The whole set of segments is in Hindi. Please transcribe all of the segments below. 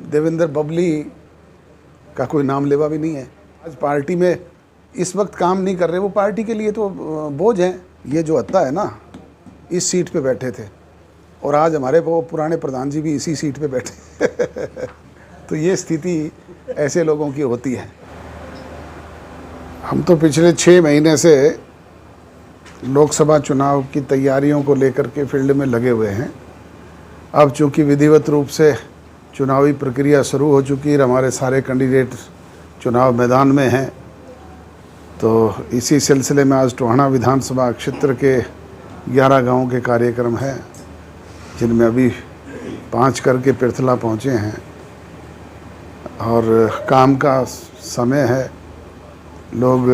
देवेंद्र बबली का कोई नाम लेवा भी नहीं है। आज पार्टी में इस वक्त काम नहीं कर रहे, वो पार्टी के लिए तो बोझ हैं। ये जो हत्ता है ना, इस सीट पे बैठे थे और आज हमारे वो पुराने प्रधान जी भी इसी सीट पे बैठे तो ये स्थिति ऐसे लोगों की होती है। हम तो पिछले 6 महीने से लोकसभा चुनाव की तैयारियों को लेकर के फील्ड में लगे हुए हैं। अब चूंकि विधिवत रूप से चुनावी प्रक्रिया शुरू हो चुकी है, हमारे सारे कैंडिडेट चुनाव मैदान में हैं, तो इसी सिलसिले में आज टोहाना विधानसभा क्षेत्र के 11 गांवों के कार्यक्रम हैं, जिनमें अभी 5 करके पिरथला पहुंचे हैं और काम का समय है। लोग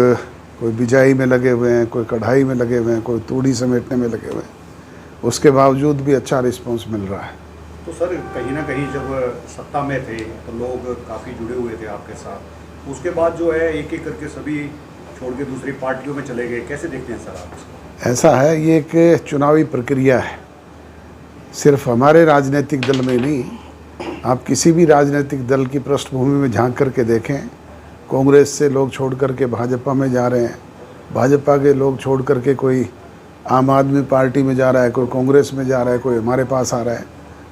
कोई बिजाई में लगे हुए हैं, कोई कढ़ाई में लगे हुए हैं, कोई तूड़ी समेटने में लगे हुए हैं। उसके बावजूद भी अच्छा रिस्पांस मिल रहा है। तो सर, कहीं ना कहीं जब सत्ता में थे तो लोग काफ़ी जुड़े हुए थे आपके साथ, उसके बाद जो है एक एक करके सभी छोड़ के दूसरी पार्टियों में चले गए। कैसे देखते हैं सर आप इसको? ऐसा है, ये एक चुनावी प्रक्रिया है, सिर्फ हमारे राजनीतिक दल में नहीं, आप किसी भी राजनीतिक दल की पृष्ठभूमि में झांक करके देखें। कांग्रेस से लोग छोड़ करके भाजपा में जा रहे हैं, भाजपा के लोग छोड़ करके कोई आम आदमी पार्टी में जा रहा है, कोई कांग्रेस में जा रहा है, कोई हमारे पास आ रहा है।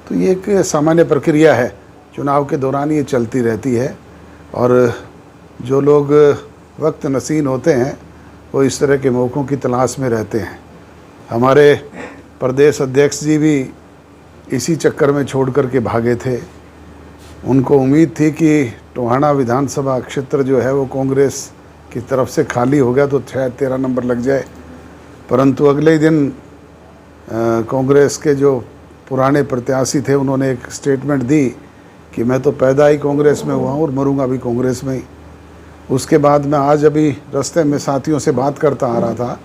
तो ये एक सामान्य प्रक्रिया है, चुनाव के दौरान ये चलती रहती है। और जो लोग वक्त नसीन होते हैं वो इस तरह के मौक़ों की तलाश में रहते हैं। हमारे प्रदेश अध्यक्ष जी भी इसी चक्कर में छोड़ करके भागे थे। उनको उम्मीद थी कि टोहाना विधानसभा क्षेत्र जो है वो कांग्रेस की तरफ से खाली हो गया तो शायद 13 नंबर लग जाए, परंतु अगले ही दिन कांग्रेस के जो पुराने प्रत्याशी थे उन्होंने एक स्टेटमेंट दी कि मैं तो पैदा ही कांग्रेस में हुआ हूँ और मरूंगा भी कांग्रेस में ही। उसके बाद मैं आज अभी रास्ते में साथियों से बात करता आ रहा था,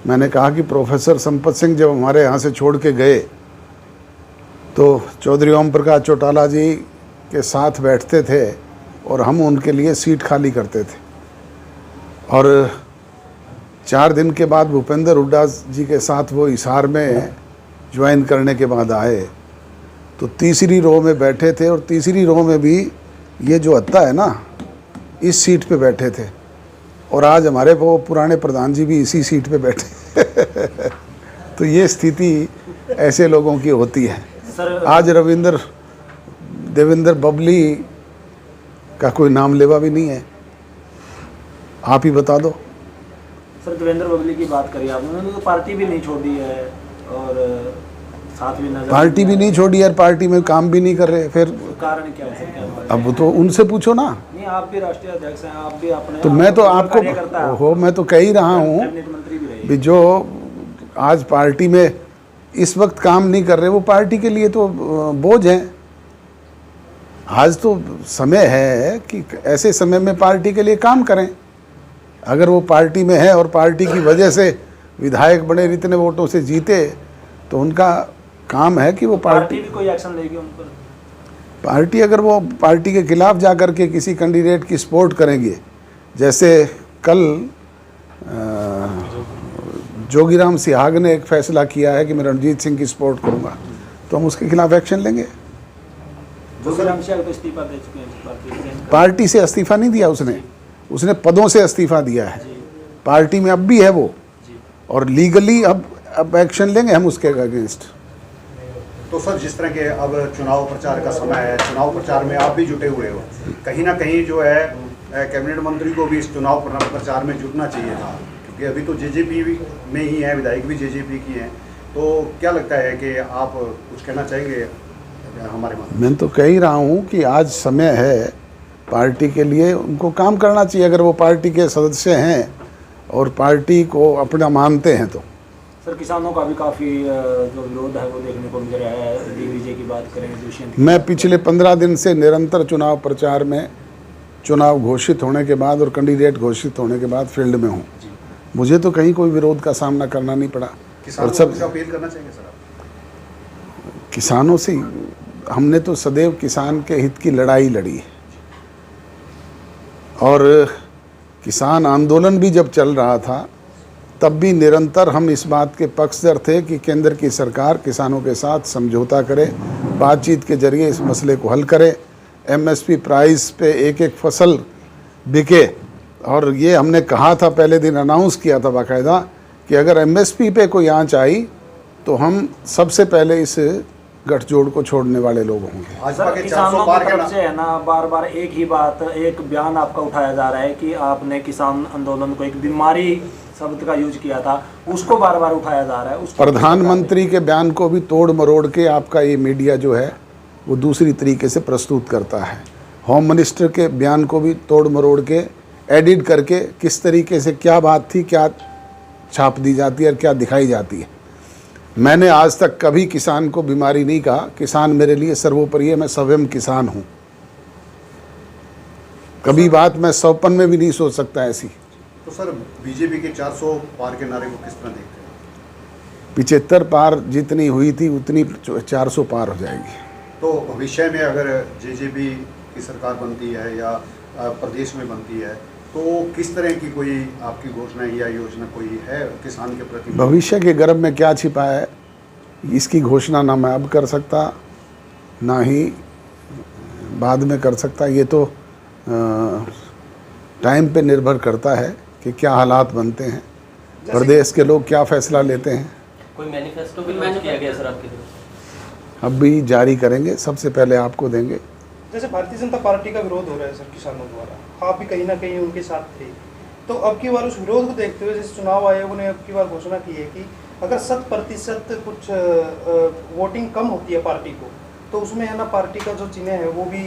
मैंने कहा कि प्रोफेसर संपत सिंह जब हमारे यहाँ से छोड़ के गए तो चौधरी ओम प्रकाश चौटाला जी के साथ बैठते थे और हम उनके लिए सीट खाली करते थे। और 4 दिन के बाद भूपेंद्र हुड्डा जी के साथ वो हिसार में ज्वाइन करने के बाद आए तो तीसरी रो में बैठे थे और तीसरी रो में भी ये जो हत्ता है ना, इस सीट पे बैठे थे और आज हमारे वो पुराने प्रधान जी भी इसी सीट पे बैठे तो ये स्थिति ऐसे लोगों की होती है। आज देवेंद्र बबली का कोई नाम लेवा भी नहीं है, आप ही बता दो। सर, देवेंद्र बबली की बात करिए आपने, उन्होंने तो पार्टी भी नहीं छोड़ी है और साथ भी नजर पार्टी भी नहीं छोड़ी यार, पार्टी में काम भी नहीं कर रहे, फिर कारण क्या है सर? अब तो उनसे पूछो ना। नहीं, आप भी राष्ट्रीय अध्यक्ष हैं, आप भी अपने तो मैं तो आपको मैं तो कह ही रहा हूँ मंत्री भी रहे, भी जो आज पार्टी में इस वक्त काम नहीं कर रहे वो पार्टी के लिए तो बोझ हैं। आज तो समय है कि ऐसे समय में पार्टी के लिए काम करें। अगर वो पार्टी में है और पार्टी की वजह से विधायक बने, इतने वोटों से जीते, तो उनका काम है कि वो पार्टी भी कोई एक्शन लेगी उन पर। पार्टी अगर वो पार्टी के खिलाफ जा कर के किसी कैंडिडेट की सपोर्ट करेंगे, जैसे कल जोगीराम सिहाग ने एक फैसला किया है कि मैं रणजीत सिंह की सपोर्ट करूंगा, तो हम उसके खिलाफ एक्शन लेंगे। जोगीराम सिहाग तो इस्तीफा दे चुके हैं पार्टी से इस्तीफा नहीं दिया उसने पदों से इस्तीफा दिया है। पार्टी में अब भी है वो और लीगली अब एक्शन लेंगे हम उसके अगेंस्ट। तो सर, जिस तरह के अब चुनाव प्रचार का समय है, चुनाव प्रचार में आप भी जुटे हुए हो, कहीं ना कहीं जो है कैबिनेट मंत्री को भी इस चुनाव प्रचार में जुटना चाहिए था, क्योंकि अभी तो जेजेपी में ही है, विधायक भी जेजेपी की हैं। तो क्या लगता है कि आप कुछ कहना चाहेंगे हमारे में? मैं तो कह ही रहा हूँ कि आज समय है पार्टी के लिए, उनको काम करना चाहिए अगर वो पार्टी के सदस्य हैं और पार्टी को अपना मानते हैं तो। सर, किसानों का भी काफ़ी जो विरोध है वो देखने को मिल रहा है। डीवीजे की बात करें, दुष्यंत, मैं पिछले 15 दिन से निरंतर चुनाव प्रचार में, चुनाव घोषित होने के बाद और कैंडिडेट घोषित होने के बाद फील्ड में हूँ। मुझे तो कहीं कोई विरोध का सामना करना नहीं पड़ा। और सब अपील करना चाहेंगे सर आप? किसानों से हमने तो सदैव किसान के हित की लड़ाई लड़ी है और किसान आंदोलन भी जब चल रहा था तब भी निरंतर हम इस बात के पक्षधर थे कि केंद्र की सरकार किसानों के साथ समझौता करे, बातचीत के जरिए इस मसले को हल करे। एमएसपी प्राइस पे एक एक फसल बिके। और ये हमने कहा था, पहले दिन अनाउंस किया था बाकायदा, कि अगर एमएसपी पे कोई आंच आई तो हम सबसे पहले इस गठजोड़ को छोड़ने वाले लोग होंगे। भाजपा सर, के 400 किसानों पार की के तरफ से है ना, बार बार एक ही बात, एक बयान आपका उठाया जा रहा है कि आपने किसान आंदोलन को एक बीमारी शब्द का यूज किया था, उसको बार बार उठाया जा रहा है। उसको प्रधानमंत्री के बयान को भी तोड़ मरोड़ के आपका ये मीडिया जो है वो दूसरी तरीके से प्रस्तुत करता है। होम मिनिस्टर के बयान को भी तोड़ मरोड़ के एडिट करके किस तरीके से क्या बात थी, क्या छाप दी जाती है और क्या दिखाई जाती है। मैंने आज तक कभी किसान को बीमारी नहीं कहा। किसान मेरे लिए सर्वोपरि है, मैं स्वयं किसान हूँ। कभी बात मैं 100पन में भी नहीं सोच सकता ऐसी। तो सर बीजेपी के 400 पार के नारे को किस तरह देखते हैं? 75 पार जितनी हुई थी उतनी 400 पार हो जाएगी। तो भविष्य में अगर जेजेपी की सरकार बनती है या प्रदेश में बनती है तो किस तरह की कोई आपकी घोषणा या योजना कोई है किसान के प्रति? भविष्य के गर्भ में क्या छिपा है इसकी घोषणा ना मैं अब कर सकता, ना ही बाद में कर सकता। ये तो टाइम पे निर्भर करता है कि क्या हालात बनते हैं, प्रदेश के लोग क्या फैसला लेते हैं। कोई मैनिफेस्टो भी लॉन्च किया गया सर आपकी तरफ? अब भी जारी करेंगे, सबसे पहले आपको देंगे। जैसे भारतीय जनता पार्टी का विरोध हो रहा है सर किसानों द्वारा, आप भी कहीं ना कहीं उनके साथ थे, तो अब की बार उस विरोध को देखते हुए जैसे चुनाव आयोग ने अब की बार घोषणा की है कि अगर 100% कुछ वोटिंग कम होती है पार्टी को तो उसमें है ना पार्टी का जो चिन्ह है वो भी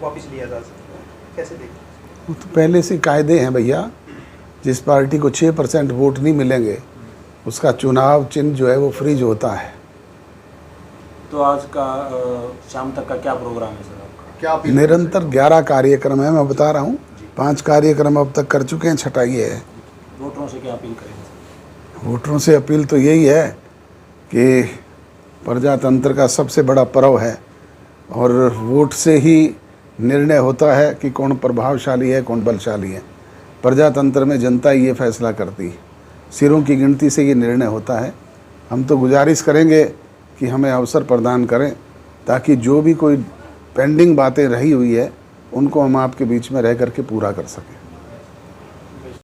वापस लिया जा सकता है, कैसे देखते हैं? वो तो पहले से कायदे हैं भैया। जिस पार्टी को 6% वोट नहीं मिलेंगे उसका चुनाव चिन्ह जो है वो फ्रीज होता है। तो आज का शाम तक का क्या प्रोग्राम है सर आपका? क्या अपील निरंतर 11 कार्यक्रम है, मैं बता रहा हूँ। 5 कार्यक्रम अब तक कर चुके हैं, 6ठा ये है। वोटरों से क्या अपील करेंगे सर? वोटरों से अपील तो यही है कि प्रजातंत्र का सबसे बड़ा पर्व है और वोट से ही निर्णय होता है कि कौन प्रभावशाली है, कौन बलशाली है। प्रजातंत्र में जनता ही ये फैसला करती है, सिरों की गिनती से ये निर्णय होता है। हम तो गुजारिश करेंगे कि हमें अवसर प्रदान करें ताकि जो भी कोई पेंडिंग बातें रही हुई है उनको हम आपके बीच में रह करके पूरा कर सकें।